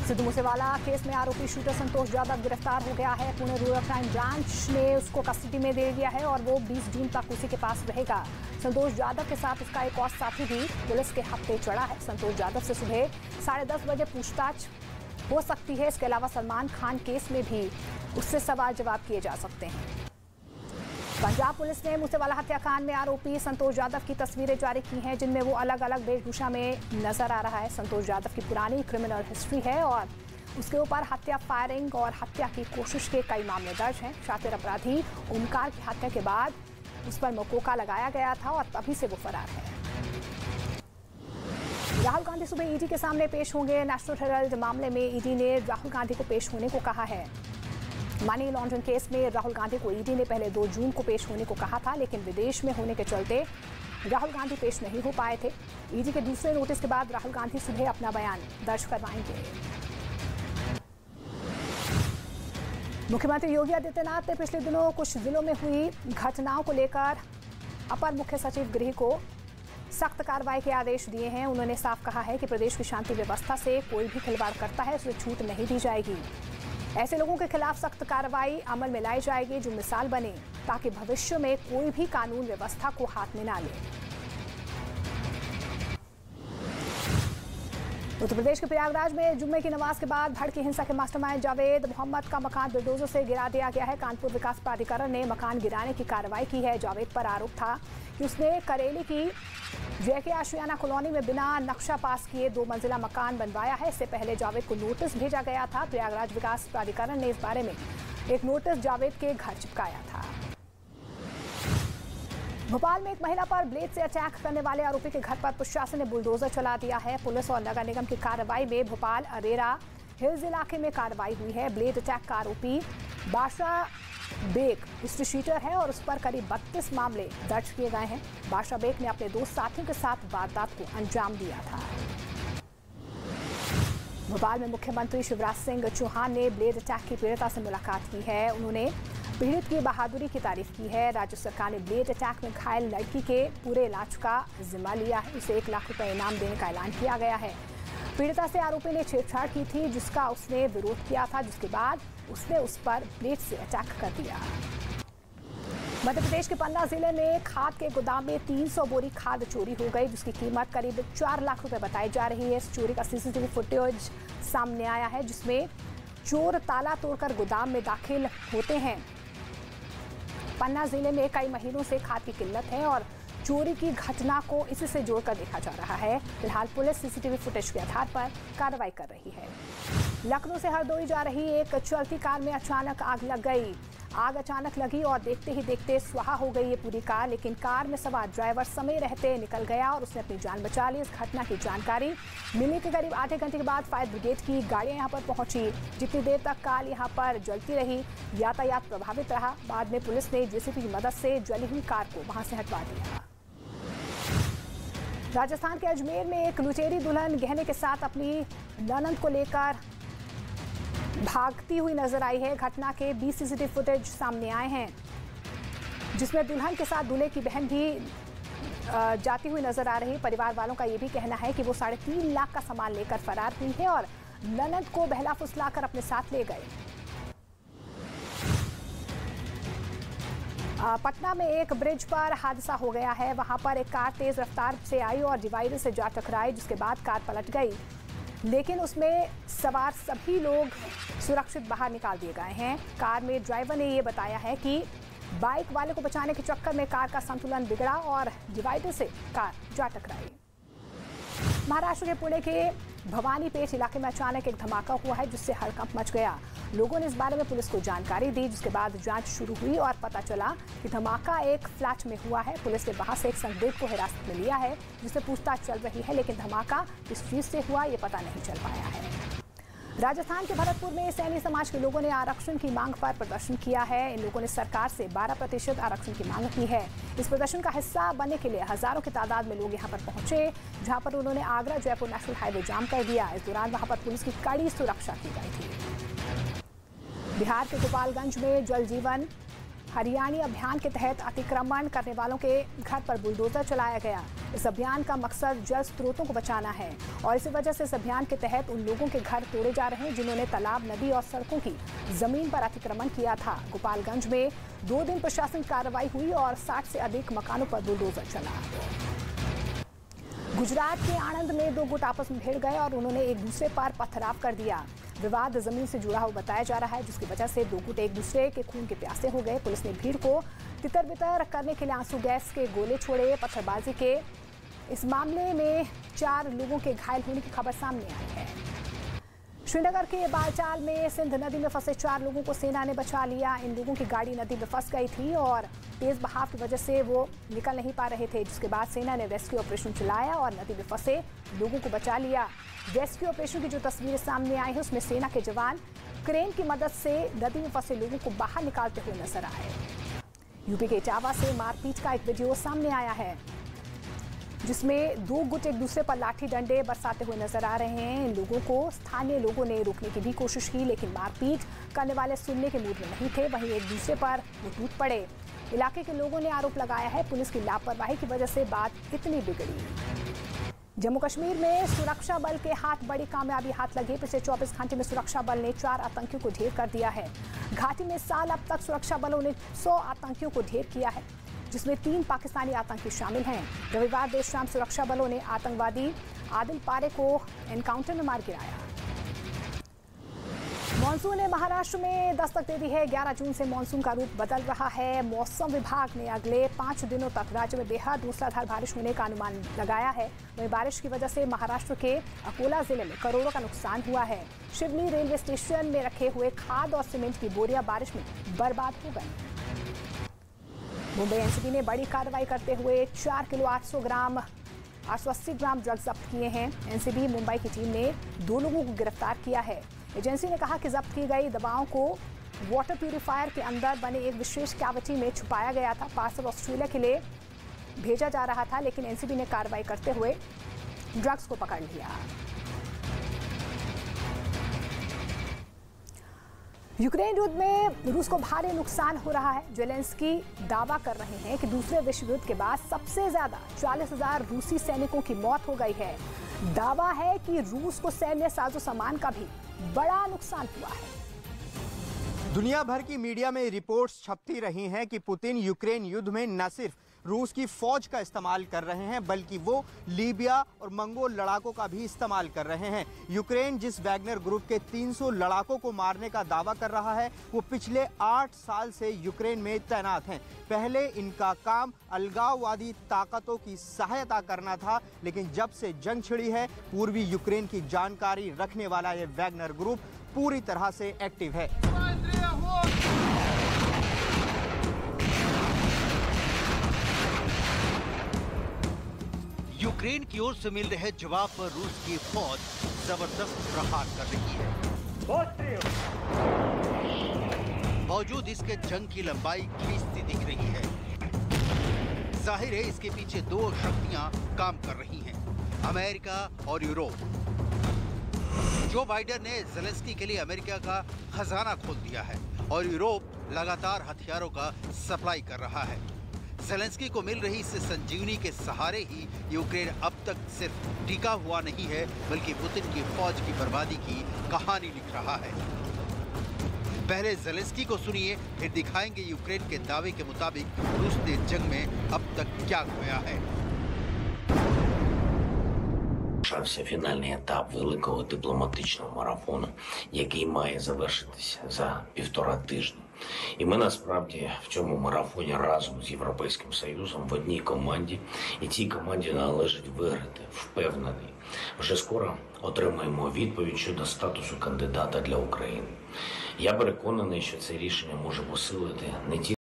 Sidhu Moosewala case में आरोपी shooter Santosh Jadhav गिरफ्तार हो गया है। पुणे रूरल क्राइम ब्रांच ने उसको कस्टडी में दे लिया है और वो 20 जून तक उसी के पास रहेगा। संतोष जाधव के साथ उसका एक और साथी भी पुलिस के हत्थे चढ़ा है। संतोष जाधव से सुबह 10:30 बजे पूछताछ हो सकती है। इसके अलावा सलमान खान केस में भी उससे सवाल जवाब किए जा सकते हैं। पंजाब पुलिस ने मूसेवाला हत्याकांड में आरोपी संतोष जाधव की तस्वीरें जारी की हैं, जिनमें वो अलग अलग वेशभूषा में नजर आ रहा है। संतोष जाधव की पुरानी क्रिमिनल हिस्ट्री है और उसके ऊपर हत्या, फायरिंग और हत्या की कोशिश के कई मामले दर्ज हैं। शातिर अपराधी ओमकार की हत्या के बाद उस पर मकोका लगाया गया था और तभी से वो फरार है। राहुल गांधी सुबह ईडी के सामने पेश होंगे। नेशनल हेराल्ड मामले में ईडी ने राहुल गांधी को पेश होने को कहा है। मनी लॉन्ड्रिंग केस में राहुल गांधी को ईडी ने पहले 2 जून को पेश होने को कहा था, लेकिन विदेश में होने के चलते राहुल गांधी पेश नहीं हो पाए थे। ईडी के दूसरे नोटिस के बाद राहुल गांधी सुबह अपना बयान दर्ज करवाएंगे। मुख्यमंत्री योगी आदित्यनाथ ने पिछले दिनों कुछ जिलों में हुई घटनाओं को लेकर अपर मुख्य सचिव गृह को सख्त कार्रवाई के आदेश दिए हैं। उन्होंने साफ कहा है कि प्रदेश की शांति व्यवस्था से कोई भी खिलवाड़ करता है उसे छूट नहीं दी जाएगी। ऐसे लोगों के खिलाफ सख्त कार्रवाई अमल में लाई जाएगी जो मिसाल बने, ताकि भविष्य में कोई भी कानून व्यवस्था को हाथ में ना ले। उत्तर प्रदेश के प्रयागराज में जुम्मे की नमाज के बाद भड़की हिंसा के मास्टरमाइंड जावेद मोहम्मद का मकान बुलडोजर से गिरा दिया गया है। कानपुर विकास प्राधिकरण ने मकान गिराने की कार्रवाई की है। जावेद पर आरोप था कि उसने करेली की जेके आशियाना कॉलोनी में बिना नक्शा पास किए 2 मंजिला मकान बनवाया है। इससे पहले जावेद को नोटिस भेजा गया था। प्रयागराज विकास प्राधिकरण ने इस बारे में एक नोटिस जावेद के घर चिपकाया था। भोपाल में एक महिला पर ब्लेड से अटैक करने वाले आरोपी के घर पर प्रशासन ने बुलडोजर चला दिया है। पुलिस और नगर निगम की कार्रवाई में भोपाल अरेरा हिल्स इलाके में कार्रवाई हुई है। ब्लेड अटैक का आरोपी बादशाह बेग हिस्ट्री शीटर है और उस पर करीब 32 मामले दर्ज किए गए हैं। बादशाह बेग ने अपने 2 साथियों के साथ वारदात को अंजाम दिया था। भोपाल में मुख्यमंत्री शिवराज सिंह चौहान ने ब्लेड अटैक की पीड़िता से मुलाकात की है। उन्होंने पीड़ित की बहादुरी की तारीफ की है। राज्य सरकार ने ब्लेड अटैक में घायल लड़की के पूरे इलाज का जिम्मा लिया है। उसे 1 लाख रुपए इनाम देने का ऐलान किया गया है। पीड़िता से आरोपी ने छेड़छाड़ की थी, जिसका उसने विरोध किया था, जिसके बाद उसने उस पर ब्लेड से अटैक कर दिया। मध्य प्रदेश के पन्ना जिले में खाद के गोदाम में 300 बोरी खाद चोरी हो गई, जिसकी कीमत करीब 4 लाख रुपए बताई जा रही है। इस चोरी का सीसीटीवी फुटेज सामने आया है, जिसमें चोर ताला तोड़कर गोदाम में दाखिल होते हैं। पन्ना जिले में कई महीनों से खाद की किल्लत है और चोरी की घटना को इसी से जोड़कर देखा जा रहा है। फिलहाल पुलिस सीसीटीवी फुटेज के आधार पर कार्रवाई कर रही है। लखनऊ से हरदोई जा रही एक चलती कार में अचानक आग लग गई। आग अचानक लगी और देखते ही देखते स्वाहा हो गई ये पूरी कार, लेकिन कार में सवार ड्राइवर समय रहते निकल गया और उसने अपनी जान बचा ली। इस घटना की जानकारी मिलने के करीब आधे घंटे के बाद फायर ब्रिगेड की गाड़ियां यहां पर पहुंची। जितनी देर तक कार यहां पर जलती रही, यातायात प्रभावित रहा। बाद में पुलिस ने जेसीबी की मदद से जली हुई कार को वहां से हटवा दिया। राजस्थान के अजमेर में एक लुटेरी दुल्हन गहने के साथ अपनी ननद को लेकर भागती हुई नजर आई है। घटना के 20 सीसीटीवी फुटेज सामने आए हैं, जिसमें दुल्हन के साथ दूल्हे की बहन भी जाती हुई नजर आ रही। परिवार वालों का यह भी कहना है कि वो 3.5 लाख का सामान लेकर फरार हुई है और ननद को बहला फुसलाकर अपने साथ ले गए। पटना में एक ब्रिज पर हादसा हो गया है। वहां पर एक कार तेज रफ्तार से आई और डिवाइडर से जा टकराई, जिसके बाद कार पलट गई, लेकिन उसमें सवार सभी लोग सुरक्षित बाहर निकाल दिए गए हैं। कार में ड्राइवर ने ये बताया है कि बाइक वाले को बचाने के चक्कर में कार का संतुलन बिगड़ा और डिवाइडर से कार जा टकराई। महाराष्ट्र के पुणे के भवानीपेट इलाके में अचानक एक धमाका हुआ है, जिससे हड़कंप मच गया। लोगों ने इस बारे में पुलिस को जानकारी दी, जिसके बाद जांच शुरू हुई और पता चला कि धमाका एक फ्लैट में हुआ है। पुलिस ने वहां से एक संदिग्ध को हिरासत में लिया है, जिससे पूछताछ चल रही है, लेकिन धमाका किस चीज से हुआ ये पता नहीं चल पाया है। राजस्थान के भरतपुर में सैनी समाज के लोगों ने आरक्षण की मांग पर प्रदर्शन किया है। इन लोगों ने सरकार से 12% आरक्षण की मांग की है। इस प्रदर्शन का हिस्सा बनने के लिए हजारों की तादाद में लोग यहां पर पहुंचे, जहां पर उन्होंने आगरा जयपुर नेशनल हाईवे जाम कर दिया। इस दौरान वहां पर पुलिस की कड़ी सुरक्षा की गई थी। बिहार के गोपालगंज में जल जीवन हरियाणी अभियान के तहत अतिक्रमण करने वालों के घर पर बुलडोजर चलाया गया। इस अभियान का मकसद जल स्रोतों को बचाना है और इसी वजह से इस अभियान के तहत उन लोगों के घर तोड़े जा रहे हैं जिन्होंने तालाब, नदी और सड़कों की जमीन पर अतिक्रमण किया था। गोपालगंज में 2 दिन प्रशासनिक कार्रवाई हुई और 60 से अधिक मकानों पर बुलडोजर चला। गुजरात के आणंद में 2 गुट आपस में भिड़ गए और उन्होंने एक दूसरे पर पथराव कर दिया। विवाद जमीन से जुड़ा हुआ बताया जा रहा है, जिसकी वजह से 2 गुट एक दूसरे के खून के प्यासे हो गए। पुलिस ने भीड़ को तितर-बितर करने के लिए आंसू गैस के गोले छोड़े। पत्थरबाजी के इस मामले में 4 लोगों के घायल होने की खबर सामने आई है। श्रीनगर के बालटाल में सिंध नदी में फंसे 4 लोगों को सेना ने बचा लिया। इन लोगों की गाड़ी नदी में फंस गई थी और तेज बहाव की वजह से वो निकल नहीं पा रहे थे, जिसके बाद सेना ने रेस्क्यू ऑपरेशन चलाया और नदी में फंसे लोगों को बचा लिया। रेस्क्यू ऑपरेशन की जो तस्वीरें सामने आई है उसमें सेना के जवान क्रेन की मदद से नदी में फंसे लोगों को बाहर निकालते हुए नजर आए। यूपी के इटावा से मारपीट का एक वीडियो सामने आया है, जिसमें 2 गुट एक दूसरे पर लाठी डंडे बरसाते हुए नजर आ रहे हैं। इन लोगों को स्थानीय लोगों ने रोकने की भी कोशिश की, लेकिन मारपीट करने वाले सुनने के मूड में नहीं थे। वहीं एक दूसरे पर वो टूट पड़े। इलाके के लोगों ने आरोप लगाया है पुलिस की लापरवाही की वजह से बात इतनी बिगड़ी। जम्मू कश्मीर में सुरक्षा बल के हाथ बड़ी कामयाबी हाथ लगी। पिछले 24 घंटे में सुरक्षा बल ने 4 आतंकियों को ढेर कर दिया है। घाटी में साल अब तक सुरक्षा बलों ने 100 आतंकियों को ढेर किया है, जिसमें 3 पाकिस्तानी आतंकी शामिल हैं। रविवार देर शाम सुरक्षा बलों ने आतंकवादी आदिल पारे को एनकाउंटर में मार गिराया। मॉनसून ने महाराष्ट्र में दस्तक दे दी है। 11 जून से मॉनसून का रूप बदल रहा है। मौसम विभाग ने अगले 5 दिनों तक राज्य में बेहद मूसलाधार बारिश होने का अनुमान लगाया है। वहीं बारिश की वजह से महाराष्ट्र के अकोला जिले में करोड़ों का नुकसान हुआ है। शिवनी रेलवे स्टेशन में रखे हुए खाद और सीमेंट की बोरियां बारिश में बर्बाद हो गई। मुंबई एनसीबी ने बड़ी कार्रवाई करते हुए 4 किलो 880 ग्राम ड्रग्स जब्त किए हैं। एनसीबी मुंबई की टीम ने 2 लोगों को गिरफ्तार किया है। एजेंसी ने कहा कि जब्त की गई दवाओं को वाटर प्यूरिफायर के अंदर बने एक विशेष कैविटी में छुपाया गया था। पार्सल ऑस्ट्रेलिया के लिए भेजा जा रहा था, लेकिन एनसीबी ने कार्रवाई करते हुए ड्रग्स को पकड़ लिया। यूक्रेन युद्ध में रूस को भारी नुकसान हो रहा है। ज़ेलेंस्की दावा कर रहे हैं कि दूसरे विश्व युद्ध के बाद सबसे ज्यादा 40,000 रूसी सैनिकों की मौत हो गई है। दावा है कि रूस को सैन्य साजो सामान का भी बड़ा नुकसान हुआ है। दुनिया भर की मीडिया में रिपोर्ट्स छपती रही हैं कि पुतिन यूक्रेन युद्ध में न सिर्फ रूस की फौज का इस्तेमाल कर रहे हैं, बल्कि वो लीबिया और मंगोल लड़ाकों का भी इस्तेमाल कर रहे हैं। यूक्रेन जिस वैगनर ग्रुप के 300 लड़ाकों को मारने का दावा कर रहा है, वो पिछले 8 साल से यूक्रेन में तैनात हैं। पहले इनका काम अलगाववादी ताकतों की सहायता करना था, लेकिन जब से जंग छिड़ी है, पूर्वी यूक्रेन की जानकारी रखने वाला ये वैगनर ग्रुप पूरी तरह से एक्टिव है। यूक्रेन की ओर से मिल रहे जवाब पर रूस की फौज जबरदस्त प्रहार कर रही है। बावजूद इसके जंग की लंबाई खींचती दिख रही है। जाहिर है इसके पीछे 2 शक्तियां काम कर रही हैं, अमेरिका और यूरोप। जो बाइडेन ने ज़ेलेंस्की के लिए अमेरिका का खजाना खोल दिया है और यूरोप लगातार हथियारों का सप्लाई कर रहा है। ज़ेलेंस्की को मिल रही इस संजीवनी के सहारे ही यूक्रेन अब तक सिर्फ टिका हुआ नहीं है, बल्कि पुतिन की फौज की बर्बादी की कहानी लिख रहा है। पहले ज़ेलेंस्की को सुनिए, फिर दिखाएंगे यूक्रेन के दावे के मुताबिक रूस ने जंग में अब तक क्या खोया है। Почався фінальний етап великого дипломатичного марафону, який має завершитися за 1,5 тижні. І ми насправді в цьому марафоні разом з Європейським Союзом в одній команді, і цій команді належить виграти, впевнений. Вже скоро отримаємо відповідь щодо статусу кандидата для України. Я переконаний, що це рішення може посилити не тільки